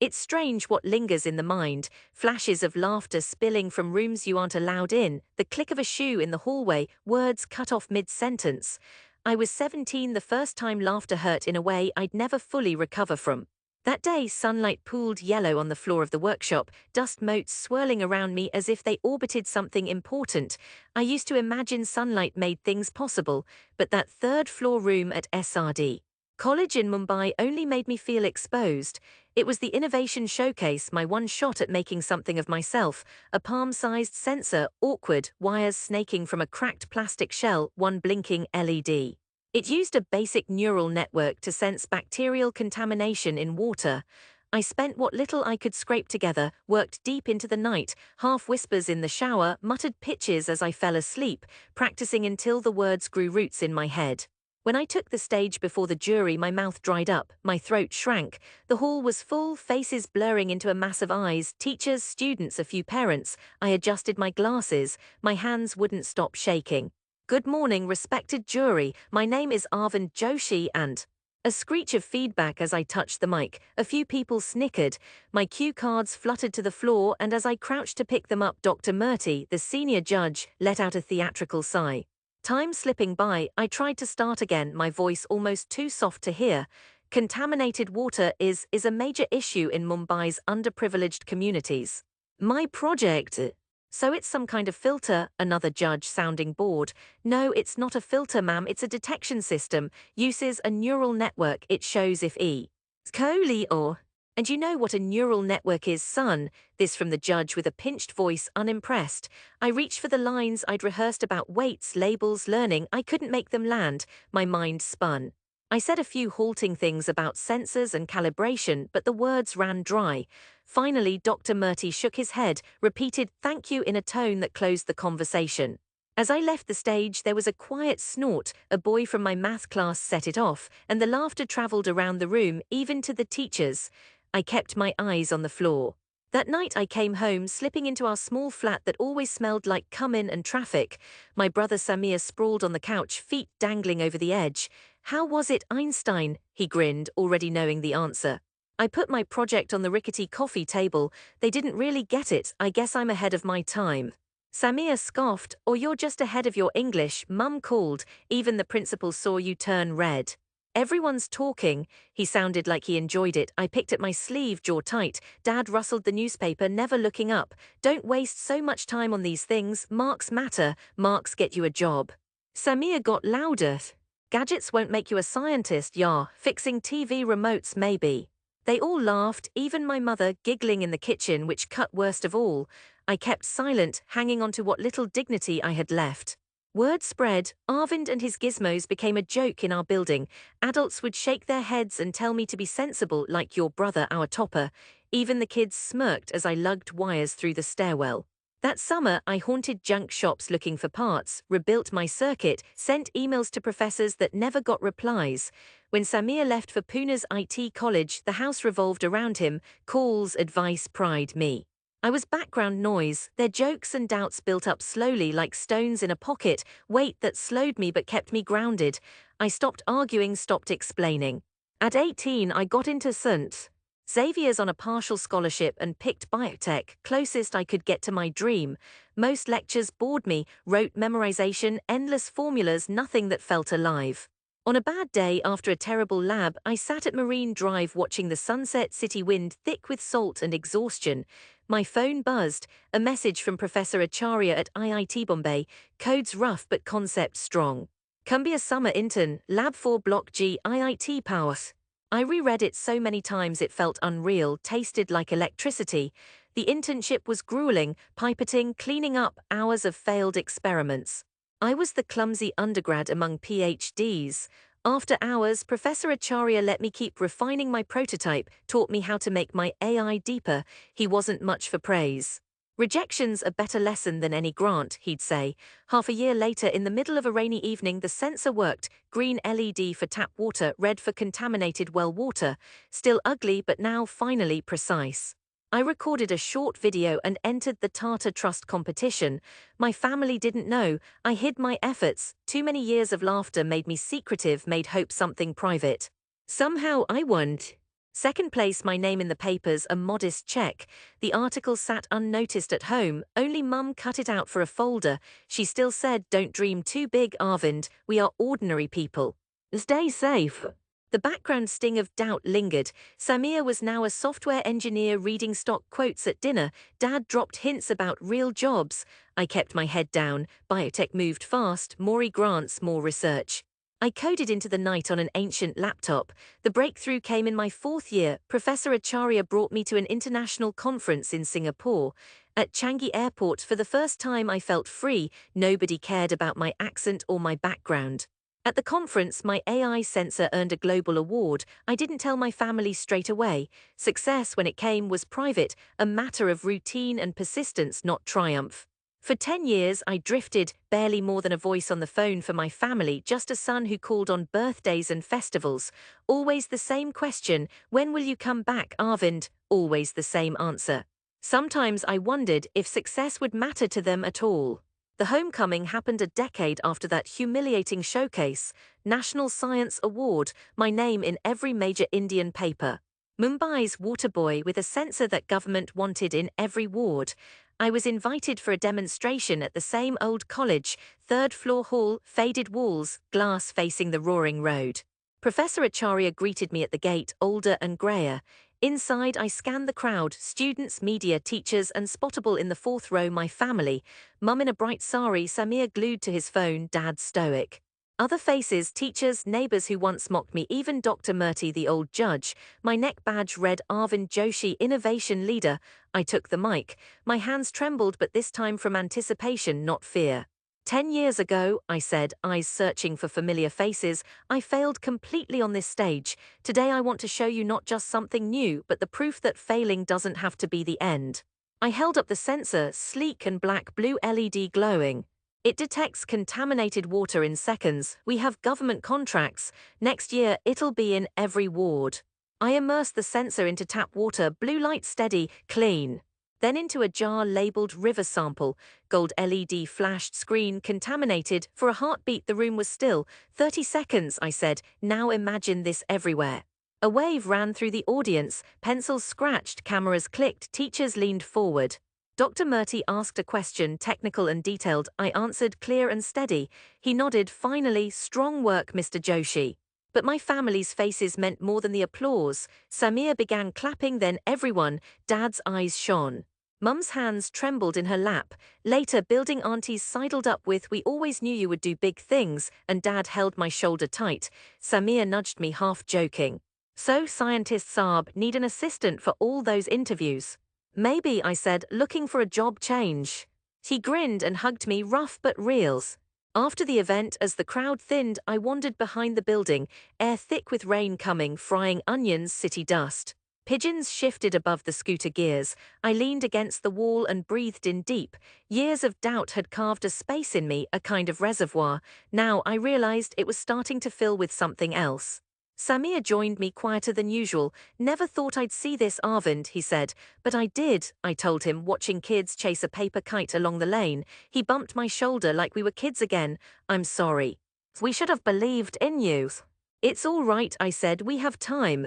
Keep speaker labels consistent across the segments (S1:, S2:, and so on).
S1: It's strange what lingers in the mind, flashes of laughter spilling from rooms you aren't allowed in, the click of a shoe in the hallway, words cut off mid-sentence. I was 17 the first time laughter hurt in a way I'd never fully recover from. That day, sunlight pooled yellow on the floor of the workshop, dust motes swirling around me as if they orbited something important. I used to imagine sunlight made things possible, but that third-floor room at SRD College in Mumbai only made me feel exposed. It was the innovation showcase, my one shot at making something of myself, a palm-sized sensor, awkward, wires snaking from a cracked plastic shell, one blinking LED. It used a basic neural network to sense bacterial contamination in water. I spent what little I could scrape together, worked deep into the night, half whispers in the shower, muttered pitches as I fell asleep, practicing until the words grew roots in my head. When I took the stage before the jury, my mouth dried up, my throat shrank. The hall was full, faces blurring into a mass of eyes, teachers, students, a few parents. I adjusted my glasses, my hands wouldn't stop shaking. Good morning, respected jury, my name is Arvind Joshi and… A screech of feedback as I touched the mic, a few people snickered, my cue cards fluttered to the floor, and as I crouched to pick them up, Dr. Murthy, the senior judge, let out a theatrical sigh. Time slipping by, I tried to start again, my voice almost too soft to hear. Contaminated water is a major issue in Mumbai's underprivileged communities. My project… So it's some kind of filter, another judge sounding bored. No, it's not a filter, ma'am, it's a detection system, uses a neural network, it shows if E. Coli or… And you know what a neural network is, son? This from the judge with a pinched voice, unimpressed. I reached for the lines I'd rehearsed about weights, labels, learning. I couldn't make them land. My mind spun. I said a few halting things about sensors and calibration, but the words ran dry. Finally, Dr. Murthy shook his head, repeated thank you in a tone that closed the conversation. As I left the stage, there was a quiet snort. A boy from my math class set it off, and the laughter traveled around the room, even to the teachers. I kept my eyes on the floor. That night I came home, slipping into our small flat that always smelled like cum-in and traffic. My brother Samir sprawled on the couch, feet dangling over the edge. How was it, Einstein? He grinned, already knowing the answer. I put my project on the rickety coffee table. They didn't really get it. I guess I'm ahead of my time. Samir scoffed, or you're just ahead of your English, Mum called. Even the principal saw you turn red. Everyone's talking. He sounded like he enjoyed it. I picked at my sleeve, jaw tight. Dad rustled the newspaper, never looking up. Don't waste so much time on these things. Marks matter. Marks get you a job. Samir got louder. Gadgets won't make you a scientist, yeah. Fixing TV remotes, maybe. They all laughed, even my mother, giggling in the kitchen, which cut worst of all. I kept silent, hanging on to what little dignity I had left. Word spread, Arvind and his gizmos became a joke in our building. Adults would shake their heads and tell me to be sensible, like your brother, our topper. Even the kids smirked as I lugged wires through the stairwell. That summer, I haunted junk shops looking for parts, rebuilt my circuit, sent emails to professors that never got replies. When Samir left for Pune's IT college, the house revolved around him, calls, advice, pride, me. I was background noise, their jokes and doubts built up slowly like stones in a pocket, weight that slowed me but kept me grounded. I stopped arguing, stopped explaining. At 18, I got into St. Xavier's on a partial scholarship and picked biotech, closest I could get to my dream. Most lectures bored me, rote memorization, endless formulas, nothing that felt alive. On a bad day after a terrible lab, I sat at Marine Drive watching the sunset city wind thick with salt and exhaustion. My phone buzzed, a message from Professor Acharya at IIT-Bombay, codes rough but concept strong. Come be a summer intern, Lab 4 Block G, IIT Powers. I reread it so many times it felt unreal, tasted like electricity. The internship was grueling, pipetting, cleaning up, hours of failed experiments. I was the clumsy undergrad among PhDs. After hours, Professor Acharya let me keep refining my prototype, taught me how to make my AI deeper. He wasn't much for praise. Rejection's a better lesson than any grant, he'd say. Half a year later, in the middle of a rainy evening, the sensor worked. Green LED for tap water, red for contaminated well water. Still ugly, but now finally precise. I recorded a short video and entered the Tata Trust competition. My family didn't know. I hid my efforts. Too many years of laughter made me secretive, made hope something private. Somehow I won. Second place, my name in the papers, a modest check. The article sat unnoticed at home, only mum cut it out for a folder. She still said, "Don't dream too big, Arvind, we are ordinary people. Stay safe." The background sting of doubt lingered. Samir was now a software engineer reading stock quotes at dinner. Dad dropped hints about real jobs. I kept my head down. Biotech moved fast, more grants, more research. I coded into the night on an ancient laptop. The breakthrough came in my fourth year. Professor Acharya brought me to an international conference in Singapore. At Changi Airport, for the first time, I felt free. Nobody cared about my accent or my background. At the conference, my AI sensor earned a global award. I didn't tell my family straight away. Success, when it came, was private, a matter of routine and persistence, not triumph. For 10 years, I drifted, barely more than a voice on the phone for my family, just a son who called on birthdays and festivals. Always the same question, "When will you come back, Arvind?" Always the same answer. Sometimes I wondered if success would matter to them at all. The homecoming happened a decade after that humiliating showcase. National Science Award, my name in every major Indian paper. Mumbai's water boy with a sensor that government wanted in every ward. I was invited for a demonstration at the same old college, third-floor hall, faded walls, glass facing the roaring road. Professor Acharya greeted me at the gate, older and greyer. Inside, I scanned the crowd, students, media, teachers, and spottable in the fourth row, my family. Mum in a bright sari, Samir glued to his phone, Dad stoic. Other faces, teachers, neighbors who once mocked me, even Dr. Murthy, the old judge. My neck badge read Arvind Joshi, innovation leader. I took the mic. My hands trembled, but this time from anticipation, not fear. 10 years ago, I said, eyes searching for familiar faces, I failed completely on this stage. Today I want to show you not just something new, but the proof that failing doesn't have to be the end. I held up the sensor, sleek and black-blue LED glowing. It detects contaminated water in seconds. We have government contracts. Next year, it'll be in every ward. I immerse the sensor into tap water, blue light steady, clean. Then into a jar labeled river sample. Gold LED flashed, screen contaminated. For a heartbeat, the room was still. 30 seconds, I said. Now imagine this everywhere. A wave ran through the audience. Pencils scratched, cameras clicked, teachers leaned forward. Dr. Murthy asked a question, technical and detailed. I answered, clear and steady. He nodded, finally, strong work, Mr. Joshi. But my family's faces meant more than the applause. Samir began clapping, then everyone. Dad's eyes shone. Mum's hands trembled in her lap. Later, building aunties sidled up with, "We always knew you would do big things," and Dad held my shoulder tight. Samir nudged me, half joking. "So scientists, Saab, need an assistant for all those interviews." "Maybe," I said, looking for a job change. He grinned and hugged me, rough but real. After the event, as the crowd thinned, I wandered behind the building, air thick with rain coming, frying onions, city dust. Pigeons shifted above the scooter gears. I leaned against the wall and breathed in deep. Years of doubt had carved a space in me, a kind of reservoir. Now I realized it was starting to fill with something else. Samir joined me, quieter than usual. "Never thought I'd see this, Arvind," he said. "But I did," I told him, watching kids chase a paper kite along the lane. He bumped my shoulder like we were kids again. "I'm sorry. We should have believed in you." "It's all right," I said, "we have time."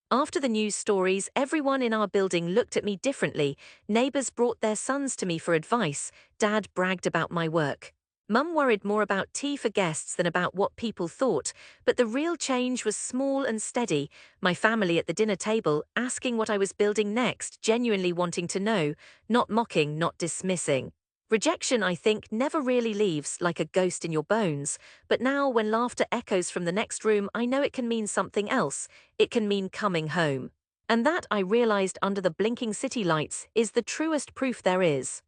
S1: After the news stories, everyone in our building looked at me differently. Neighbors brought their sons to me for advice. Dad bragged about my work. Mum worried more about tea for guests than about what people thought, but the real change was small and steady. My family at the dinner table, asking what I was building next, genuinely wanting to know, not mocking, not dismissing. Rejection, I think, never really leaves, like a ghost in your bones. But now, when laughter echoes from the next room, I know it can mean something else. It can mean coming home. And that, I realized under the blinking city lights, is the truest proof there is.